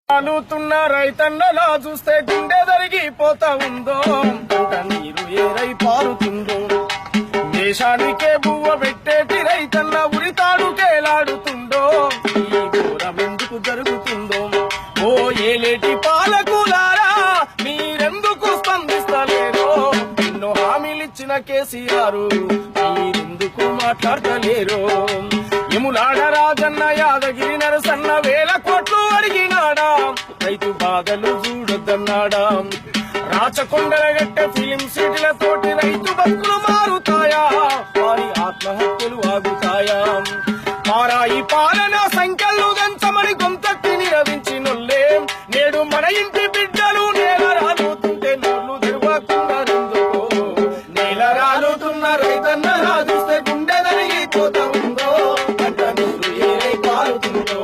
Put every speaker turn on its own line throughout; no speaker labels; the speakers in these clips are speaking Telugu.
ఆలుతున్న రైతన్నలా చూస్తే గుండె జరిగిపోతా ఉందో, పంట నీరు ఏరై పారుతుందో, దేశానికే బువ్వ పెట్టేటి రైతన్న ఉరితాడు కేలాడుతుండో, ఈ ఘోరం ఎందుకు జరుగుతుందో? ఓ ఏలేటి పాలకులారా మీరెందుకు స్పందిస్తలేరో? ఎన్నో హామీలిచ్చిన కేసీఆర్ మీరెందుకు మాట్లాడలేరో? యములాడ రాజన్న యాదగిరి నరసన్న 1000 కోట్లు అడిగినాడా, రైతు బాధలు చూడొద్దన్నాడా? రాచకొండల గట్టె ఫిలిం సిటీలతోటి రైతు బతుకులు మారుతాయా, వారి ఆత్మహత్యలు ఆగుతాయా? పారాయి పాలన సంఖ్యలు దంచమని గొంతెత్తి నిరవించినొల్లే నేడు మన ఇంటి బిడ్డలు నేల రాలుతుంటే నోర్లు తెరవకున్నారెందుకో? నేల రాలుతున్న రైతన్న రాజుస్తే గుండె నలిగిపోతా ఉందో, పంట నీరు ఏరై పారుతుందో,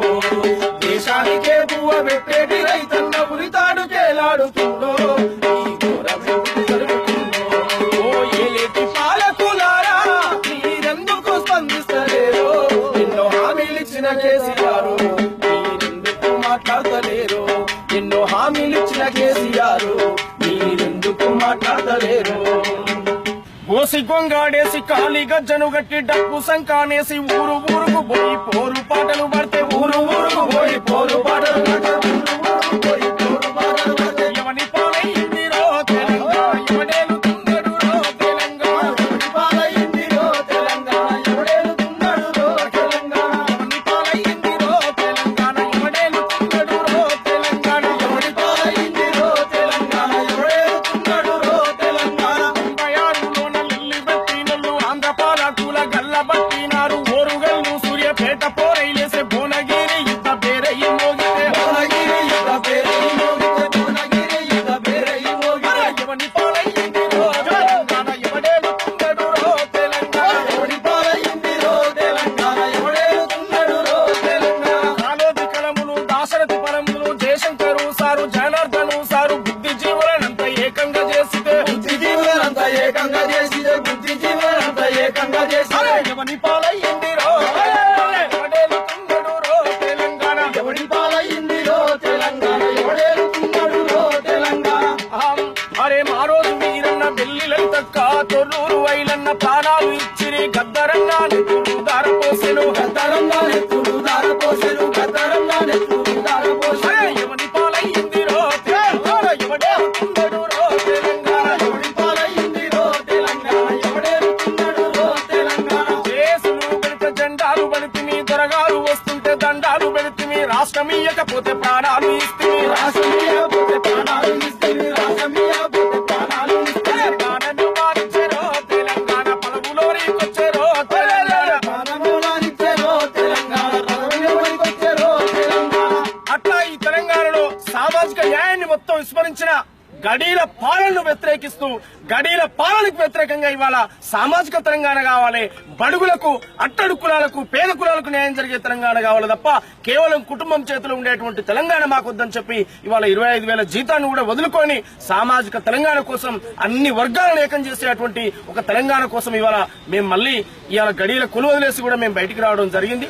దేశానికే బువ్వ పెట్టేటి రైతన్న ఉరితాడు కేలాడుతుందో, ఈ ఘోరం ఎందుకు జరుగుతుందో? ఓ ఏలేటి పాలకులారా మీరెందుకు స్పందిస్తలేరో? ఎన్నో హామీలిచ్చిన కేసీఆర్ మీరెందుకు మాట్లాడతలేరో? ఎన్నో హామీలిచ్చిన కేసీఆర్ మీరెందుకు మాట్లాడతలేరో? గోసి గొంగాడేసి కాలి గజ్జను గట్టి డప్పు సంకానేసి ఊరు ఊరుకు పోయి పోరు పాటలు పడితే ఊరు ఊరుకు పోయి పోరు పాటలు ఎవని పాలైందిరో తెలంగాణ, ఎవడేలుతుందడు రో తెలంగాణ, ఎవని పాలైందిరో తెలంగాణ, ఎవడేలుతుందడు రో తెలంగాణ, ఎవని పాలైందిరో తెలంగాణ, ఎవడేలుతుందడు రో తెలంగాణ, ఎవని పాలైందిరో తెలంగాణ, ఎవడేలుతుందడు రో తెలంగాణ. 96లోన లిల్లి పెట్టినోళ్ళు ఆంధ్ర పాలకుల గల్ల పట్టినారు, ఓరుగల్లు సూర్యపేట పోరైలేసే భువనగిరి యుద్ధ పేరయ్యి మోగితే, భువనగిరి యుద్ధ పేరయ్యి మోగితే, భువనగిరి యుద్ధ పేరయ్యి మోగితే, ఎవని పాలైందిరో తెలంగాణ, ఎవడేలుతుందడు రో తెలంగాణ, ఎవని పాలైందిరో తెలంగాణ, ఎవడేలుతుందడు రో తెలంగాణ. కాలోజి కలములు దాశరథి పరములు జయశంకరు సారు జనార్దను సారు బుద్ధిజీవులనంత ఏకంగా చేసితే, బుద్ధిజీవులనంత ఏకంగా చేసితే, బుద్ధిజీవులనంత ఏకంగా చేసితే, ఎవని పాలైందిరో ఎవడేలుతుందడు రో తెలంగాణ, ఎవని పాలైందిరో తెలంగాణ, ఎవడేలుతుందడు రో తెలంగాణ. అరే మా రోజు వీరన్న బెల్లిలై తక్క తొర్రూరు వైలన్న ప్రాణాలు ఇచ్చిరి, గద్దరన్నా నెత్తురు దారపోసెను, గద్దరన్నా నెత్తురు దారపోసెను, గద్దరన్నా నెత్తురు దారపోసెను. ఎవని పాలైందిరో తెలంగాణ, ఎవడేలుతుందడు రో తెలంగాణ, ఎవని పాలైందిరో తెలంగాణ, ఎవడేలుతుందడు రో తెలంగాణ. కేసులు పెడితే జెండాలు పెడితిమి, దొరగాలు వస్తుంటే దండాలు పెడితిమి, రాష్ట్రమీయకపోతే ప్రాణాలు ఇస్తిమి, రాష్ట్రమీయకపోతే ప్రాణాలు ఇస్తిమి, రాష్ట్రమీయకపోతే ప్రాణాలు ఇస్తిమి. ప్రాణను మారించెరో తెలంగాణ, పదవులోనికొచ్చెరో తెలంగాణ, పదవులోనిచ్చెరో తెలంగాణ, పదవులోనికొచ్చెరో తెలంగాణ. అట్లా ఈ తెలంగాణలో సామాజిక న్యాయాన్ని మొత్తం విస్మరించిన గడీల పాలనను వ్యతిరేకిస్తూ గడీల పాలనకు వ్యతిరేకంగా ఇవాళ సామాజిక తెలంగాణ కావాలి, బడుగులకు అట్టడు కులాలకు పేద కులాలకు న్యాయం జరిగే తెలంగాణ కావాలి తప్ప కేవలం కుటుంబం చేతిలో ఉండేటువంటి తెలంగాణ మాకొద్దని చెప్పి ఇవాళ 25,000 జీతాన్ని కూడా వదులుకొని సామాజిక తెలంగాణ కోసం అన్ని వర్గాలను ఏకం చేసేటువంటి ఒక తెలంగాణ కోసం ఇవాళ మేము మళ్ళీ ఇవాళ గడీల కొలు వదిలేసి కూడా మేము బయటికి రావడం జరిగింది.